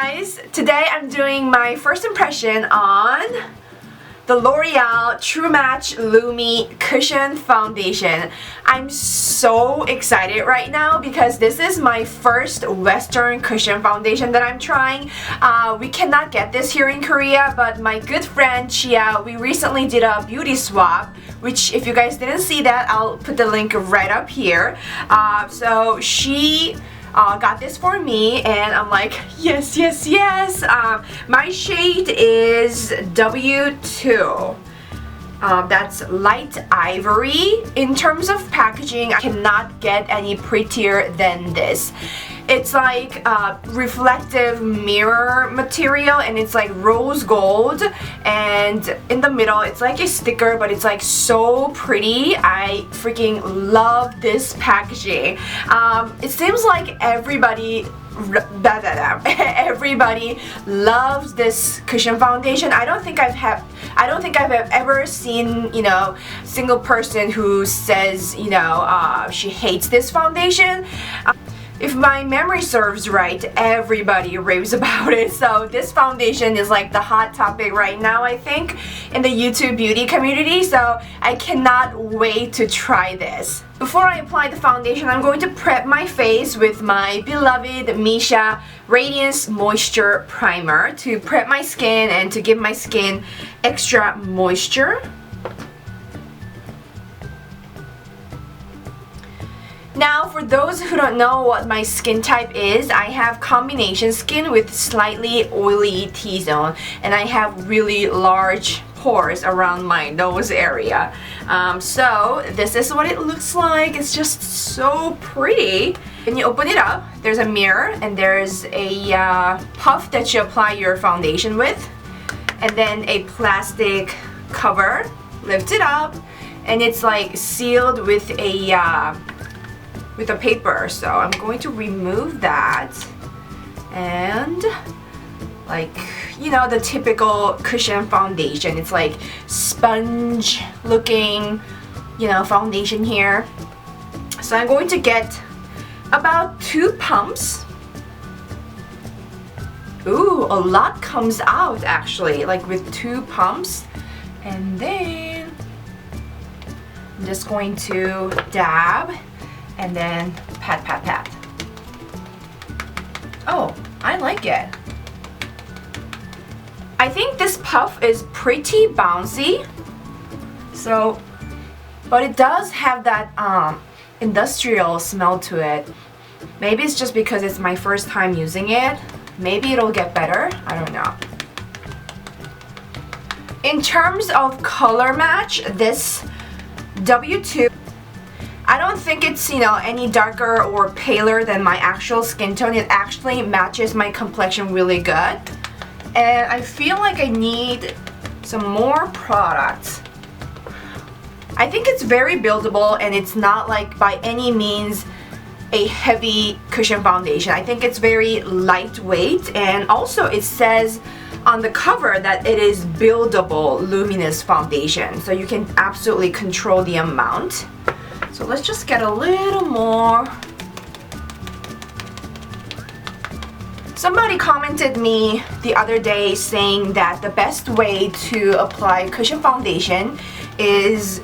guys! Today I'm doing my first impression on the L'Oreal True Match Lumi Cushion Foundation. I'm so excited right now because this is my first Western cushion foundation that I'm trying. We cannot get this here in Korea, but my good friend Chia, we recently did a beauty swap, which if you guys didn't see that, I'll put the link right up here. So she got this for me and I'm like, yes, yes, yes. My shade is W2. That's light ivory. In terms of packaging, I cannot get any prettier than this. It's like reflective mirror material and it's like rose gold, and in the middle it's like a sticker, but it's like so pretty. I freaking love this packaging. It seems like everybody loves this cushion foundation. I don't think I've ever seen, you know, single person who says, you know, she hates this foundation. If my memory serves right, everybody raves about it. So this foundation is like the hot topic right now, I think, in the YouTube beauty community. So I cannot wait to try this. Before I apply the foundation, I'm going to prep my face with my beloved Misha Radiance Moisture Primer to prep my skin and to give my skin extra moisture. Now, for those who don't know what my skin type is, I have combination skin with slightly oily T-zone, and I have really large pores around my nose area. So this is what it looks like. It's just so pretty. When you open it up, there's a mirror and there's a puff that you apply your foundation with, and then a plastic cover. Lift it up, and it's like sealed with a paper. So I'm going to remove that, and like, you know, the typical cushion foundation, it's like sponge looking, you know, foundation here. So I'm going to get about 2 pumps. Ooh, a lot comes out actually, like with 2 pumps. And then I'm just going to dab and then pat, pat, pat. Oh, I like it. I think this puff is pretty bouncy. So, but it does have that industrial smell to it. Maybe it's just because it's my first time using it. Maybe it'll get better. I don't know. In terms of color match, this W2, I don't think it's, you know, any darker or paler than my actual skin tone. It actually matches my complexion really good. And I feel like I need some more products. I think it's very buildable, and it's not like by any means a heavy cushion foundation. I think it's very lightweight, and also it says on the cover that it is buildable luminous foundation, so you can absolutely control the amount. So let's just get a little more. Somebody commented me the other day saying that the best way to apply cushion foundation is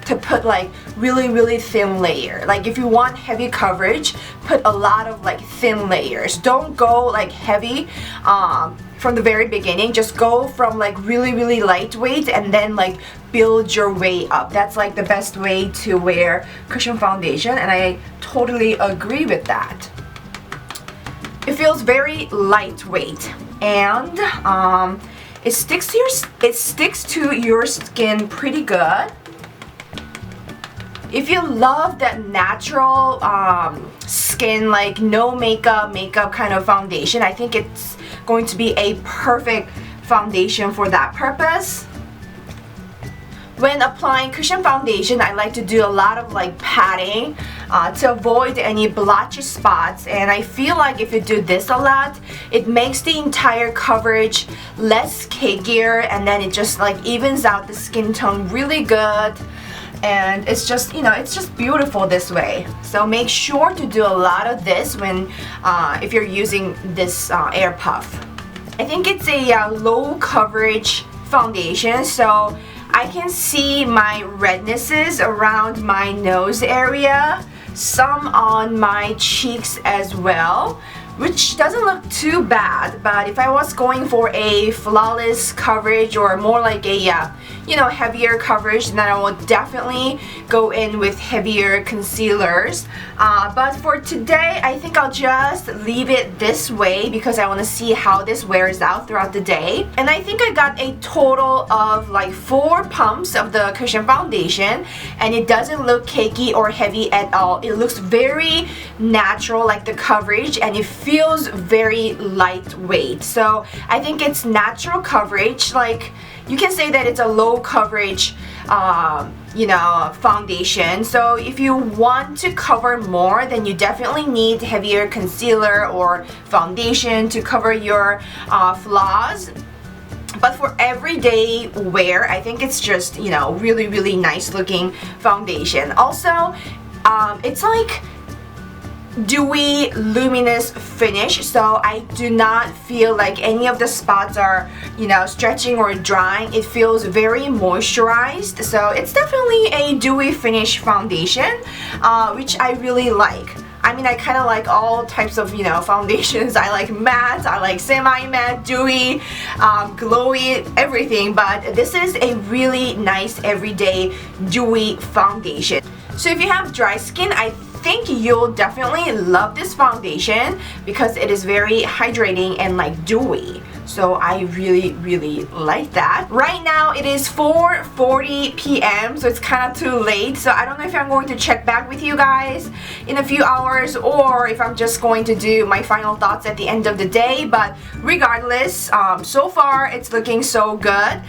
to put like really thin layer. Like if you want heavy coverage, put a lot of like thin layers. Don't go like heavy from the very beginning. Just go from like really lightweight and then like build your way up. That's like the best way to wear cushion foundation, and I totally agree with that. It feels very lightweight, and it sticks to your skin pretty good. If you love that natural skin, like no makeup kind of foundation, I think it's going to be a perfect foundation for that purpose. When applying cushion foundation, I like to do a lot of like patting to avoid any blotchy spots, and I feel like if you do this a lot, it makes the entire coverage less cakier, and then it just like evens out the skin tone really good. and it's just, you know, it's just beautiful this way. So make sure to do a lot of this when if you're using this air puff. I think it's a low coverage foundation, so I can see my rednesses around my nose area, some on my cheeks as well, which doesn't look too bad. But if I was going for a flawless coverage or more like a you know, heavier coverage, then I will definitely go in with heavier concealers. But for today, I think I'll just leave it this way because I want to see how this wears out throughout the day. And I think I got a total of like 4 pumps of the cushion foundation, and it doesn't look cakey or heavy at all. It looks very natural, like the coverage, and it feels very lightweight. So I think it's natural coverage. Like, you can say that it's a low coverage you know, foundation. So if you want to cover more, then you definitely need heavier concealer or foundation to cover your flaws. But for everyday wear, I think it's just, you know, really nice looking foundation. Also, it's like dewy, luminous finish, so I do not feel like any of the spots are, you know, stretching or drying. It feels very moisturized, so it's definitely a dewy finish foundation, which I really like. I mean, I kind of like all types of, you know, foundations. I like matte, I like semi-matte, dewy, glowy, everything, but this is a really nice everyday dewy foundation. So if you have dry skin, I think you'll definitely love this foundation because it is very hydrating and like dewy. So I really like that. Right now it is 4:40 p.m. so it's kind of too late. So I don't know if I'm going to check back with you guys in a few hours or if I'm just going to do my final thoughts at the end of the day. But regardless, so far it's looking so good.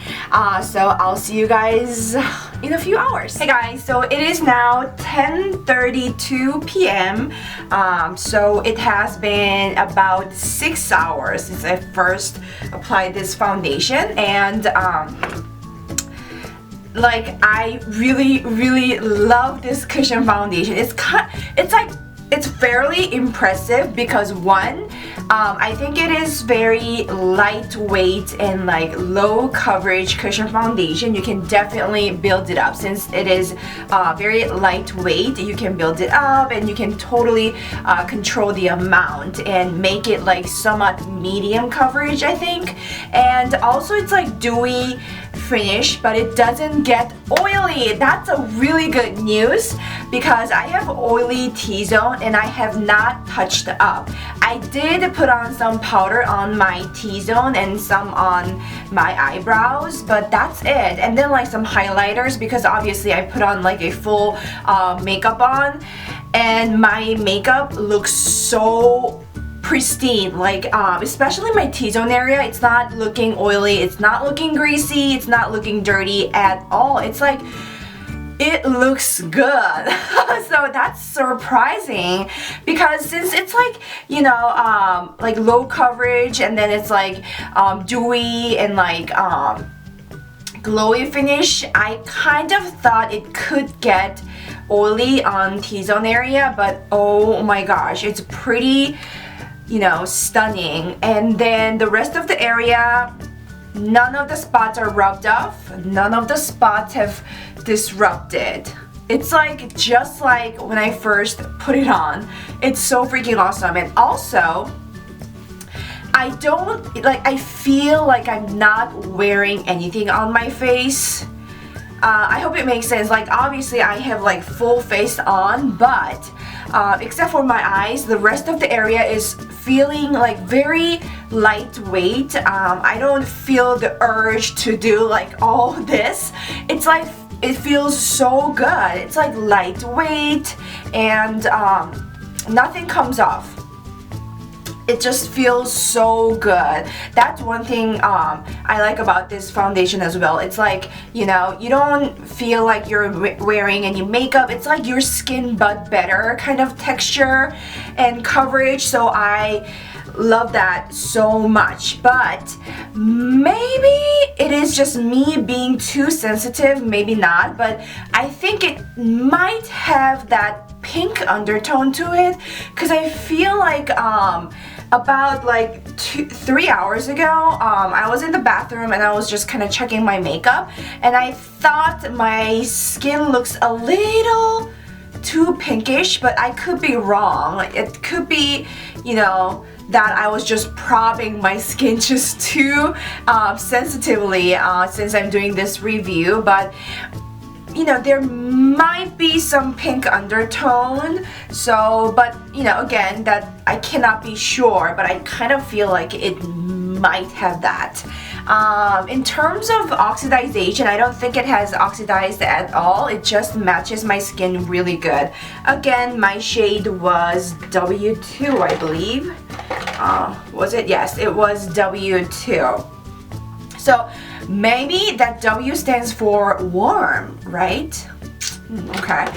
So I'll see you guys in a few hours. Hey guys, so it is now 10:32 p.m. So it has been about 6 hours since I first applied this foundation, and like I really love this cushion foundation. It's fairly impressive because one, I think it is very lightweight and like low coverage cushion foundation. You can definitely build it up since it is very lightweight. You can build it up and you can totally control the amount and make it like somewhat medium coverage, I think. And also it's like dewy finish, but it doesn't get oily. That's a really good news because I have oily T-zone and I have not touched up. I did put on some powder on my T-zone and some on my eyebrows, but that's it. And then like some highlighters because obviously I put on like a full makeup on, and my makeup looks so pristine, like especially my T-zone area. It's not looking oily, it's not looking greasy, it's not looking dirty at all. It's like it looks good. So that's surprising because since it's like, you know, like low coverage and then it's like dewy and like glowy finish, I kind of thought it could get oily on T-zone area, but oh my gosh, it's pretty, you know, stunning. And then the rest of the area, none of the spots are rubbed off, none of the spots have disrupted. It's like just like when I first put it on. It's so freaking awesome. And also I don't like, I feel like I'm not wearing anything on my face. I hope it makes sense. Like obviously I have like full face on, but except for my eyes, the rest of the area is feeling like very lightweight. I don't feel the urge to do like all this. It's like it feels so good. It's like lightweight and nothing comes off. It just feels so good. That's one thing I like about this foundation as well. It's like, you know, you don't feel like you're wearing any makeup. It's like your skin but better kind of texture and coverage. So I love that so much, but maybe it is just me being too sensitive, maybe not, but I think it might have that pink undertone to it, because I feel like about like 3 hours ago, I was in the bathroom and I was just kind of checking my makeup, and I thought my skin looks a little too pinkish, but I could be wrong. It could be, you know, that I was just probbing my skin just too sensitively since I'm doing this review, but you know, there might be some pink undertone, so, but you know, again, that I cannot be sure, but I kind of feel like it might have that. In terms of oxidization, I don't think it has oxidized at all. It just matches my skin really good. Again, my shade was W2, I believe. Was it? Yes, it was W2. So maybe that W stands for warm, right? Okay.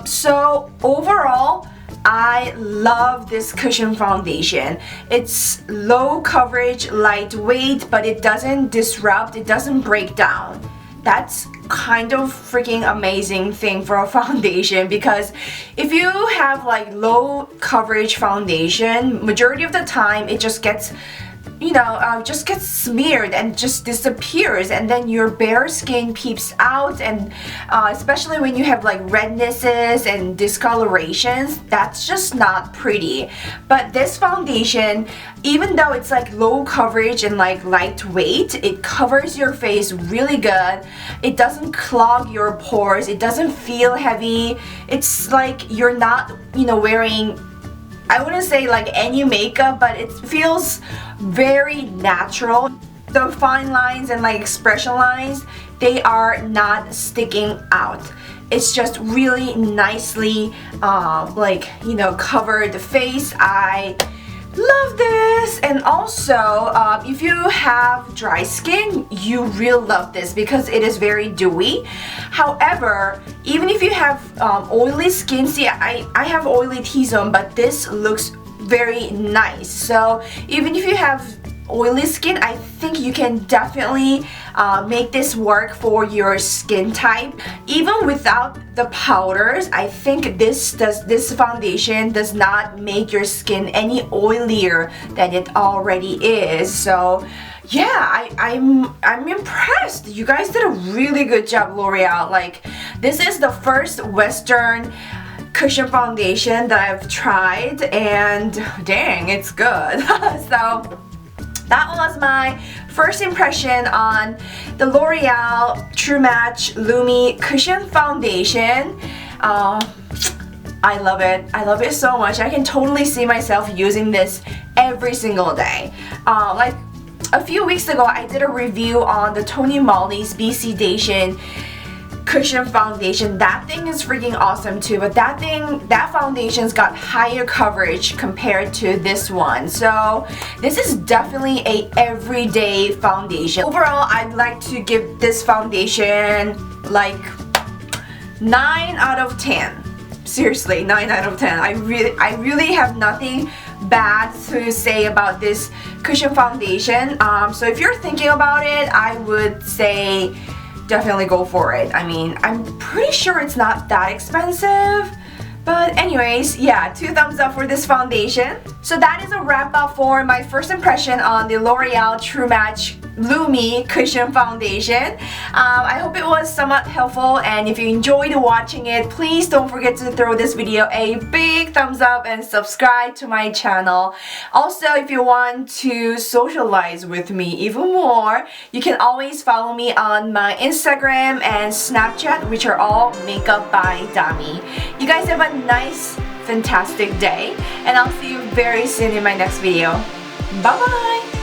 So overall, I love this cushion foundation. It's low coverage, lightweight, but it doesn't disrupt, it doesn't break down. That's kind of freaking amazing thing for a foundation, because if you have like low coverage foundation, majority of the time it just gets, you know, just gets smeared and just disappears, and then your bare skin peeps out, and especially when you have like rednesses and discolorations, that's just not pretty. But this foundation, even though it's like low coverage and like lightweight, it covers your face really good. It doesn't clog your pores, it doesn't feel heavy. It's like you're not, you know, wearing, I wouldn't say like any makeup, but it feels very natural. The fine lines and like expression lines, they are not sticking out. It's just really nicely like, you know, covered the face. I love this. And also if you have dry skin, you really love this because it is very dewy. However, even if you have oily skin, see, I have oily T-zone, but this looks very nice. So even if you have oily skin, I think you can definitely make this work for your skin type. Even without the powders, I think this foundation does not make your skin any oilier than it already is. So yeah, I'm impressed. You guys did a really good job, L'Oreal. Like, this is the first Western cushion foundation that I've tried, and dang, it's good. So that was my first impression on the L'Oreal True Match Lumi Cushion Foundation. I love it. I love it so much. I can totally see myself using this every single day. Like a few weeks ago, I did a review on the Tony Moly's BC Dation cushion foundation. That thing is freaking awesome too, but that foundation's got higher coverage compared to this one. So this is definitely a everyday foundation. Overall, I'd like to give this foundation like 9 out of 10. Seriously, 9 out of 10. I really have nothing bad to say about this cushion foundation. So if you're thinking about it, I would say definitely go for it. I mean, I'm pretty sure it's not that expensive. But anyways, yeah, 2 thumbs up for this foundation. So that is a wrap up for my first impression on the L'Oreal True Match Lumi Cushion Foundation. I hope it was somewhat helpful, and if you enjoyed watching it, please don't forget to throw this video a big thumbs up and subscribe to my channel. Also, if you want to socialize with me even more, you can always follow me on my Instagram and Snapchat, which are all MakeupbyDamee. You guys have a nice, fantastic day, and I'll see you very soon in my next video. Bye bye!